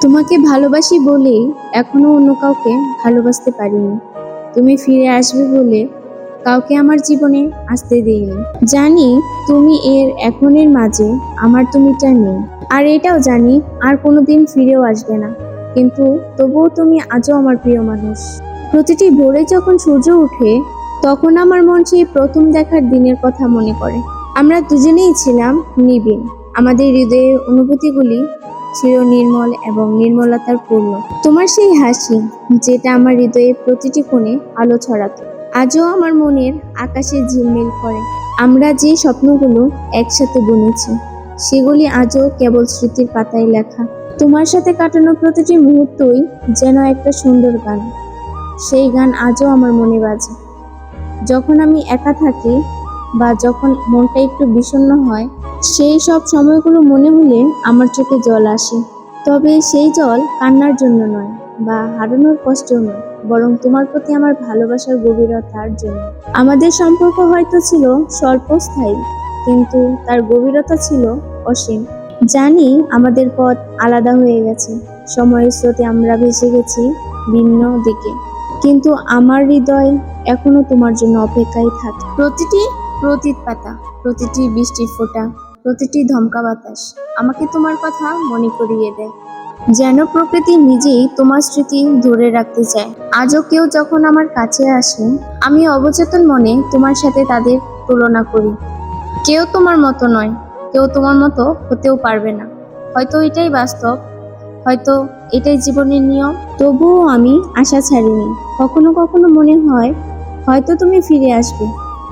তোমাকে ভালোবাসি বলেই এখনো অন্য কাউকে ভালোবাসতে পারিনি। তুমি ফিরে আসবে বলে কাউকে আমার জীবনে আসতে দিইনি। জানি তুমি এখনের মাঝে আমার তুমিটা নেই, আর এটাও জানি আর কোনোদিন ফিরেও আসবে না। কিন্তু তবুও তুমি আজও আমার প্রিয় মানুষ। প্রতিটি ভোরে যখন সূর্য ওঠে তখন আমার মন সেই প্রথম দেখার দিনের কথা মনে করে। আমরা দুজনেই ছিলাম নিবিড়, আমাদের হৃদয়ের অনুভূতিগুলি ছিল নির্মল এবং নির্মলতার পূর্ণ। তোমার সেই হাসি যেটা আমার হৃদয়ে প্রতিটি কোণে আলো ছড়াতো, আজও আমার মনের আকাশে ঝিলমিল করে। আমরা যে স্বপ্নগুলো একসাথে বুনেছি সেগুলি আজও কেবল স্মৃতির পাতায় লেখা। তোমার সাথে কাটানো প্রতিটি মুহূর্তই যেন একটা সুন্দর গান। সেই গান আজও আমার মনে বাজে। যখন আমি একা থাকি বা যখন মনটা একটু বিষণ্ণ হয়, সেই সব সময়গুলো মনে হলে আমার চোখে জল আসে। তবে সেই জল কান্নার জন্য নয় বা হারানোর কষ্টেও নয়, বরং তোমার প্রতি আমার ভালোবাসার গভীরতার জন্য। আমাদের সম্পর্ক হয়তো ছিল স্বল্পস্থায়ী, কিন্তু তার গভীরতা ছিল অসীম। জানি আমাদের পথ আলাদা হয়ে গেছে, সময়ের স্রোতে আমরা ভেসে গেছি ভিন্ন দিকে, কিন্তু আমার হৃদয় এখনো তোমার জন্য অপেক্ষায় থাকে। প্রতিটি প্রতীত পাতা, প্রতিটি বৃষ্টির ফোঁটা, প্রতিটি ধমকা বাতাস আমাকে তোমার কথা মনে করিয়ে দেয়, যেন প্রকৃতি নিজেই তোমার স্মৃতি ধরে রাখতে চায়। আজও কেউ যখন আমার কাছে আসে, আমি অবচেতন মনে তোমার সাথে তাদের তুলনা করি। কেউ তোমার মতো নয়, কেউ তোমার মতো হতেও পারবে না। হয়তো এটাই বাস্তব, হয়তো এটাই জীবনের নিয়ম। তবুও আমি আশা ছাড়িনি। কখনো কখনো মনে হয় হয়তো তুমি ফিরে আসবে,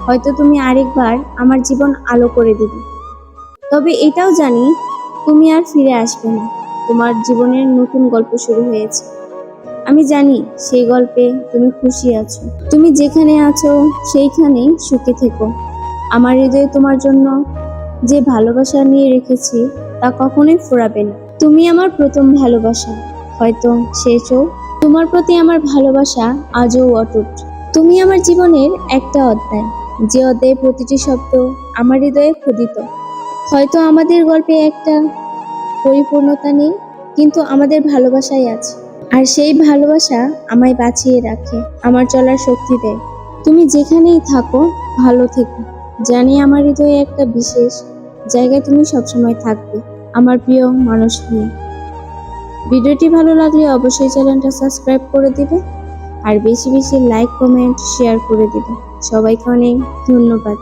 হয়তো তুমি আরেকবার আমার জীবন আলো করে দেবে। তবে এটাও জানি তুমি আর ফিরে আসবে না। তোমার জীবনের নতুন গল্প শুরু হয়েছে। আমি জানি সেই গল্পে তুমি খুশি আছো। তুমি যেখানে আছো সেইখানেই সুখে থেকো। আমার হৃদয়ে তোমার জন্য যে ভালোবাসা নিয়ে রেখেছি তা কখনোই ফুরাবে না। তুমি আমার প্রথম ভালোবাসা, হয়তো শেষও। তোমার প্রতি আমার ভালোবাসা আজও অটুট। তুমি আমার জীবনের একটা অধ্যায়, যে অধ্যায়ে প্রতিটি শব্দ আমার হৃদয়ে খোদিত। হয়তো আমাদের গল্পে একটা পরিপূর্ণতা নেই, কিন্তু আমাদের ভালোবাসাই আছে। আর সেই ভালোবাসা আমায় বাঁচিয়ে রাখে, আমার চলার শক্তি দেয়। তুমি যেখানেই থাকো ভালো থেকো। জানি আমার হৃদয়ে একটা বিশেষ জায়গায় তুমি সবসময় থাকবে, আমার প্রিয় মানুষ নিয়ে। ভিডিওটি ভালো লাগলে অবশ্যই চ্যানেলটা সাবস্ক্রাইব করে দিবে, আর বেশি বেশি লাইক, কমেন্ট, শেয়ার করে দিবে। সবাইকে অনেক ধন্যবাদ।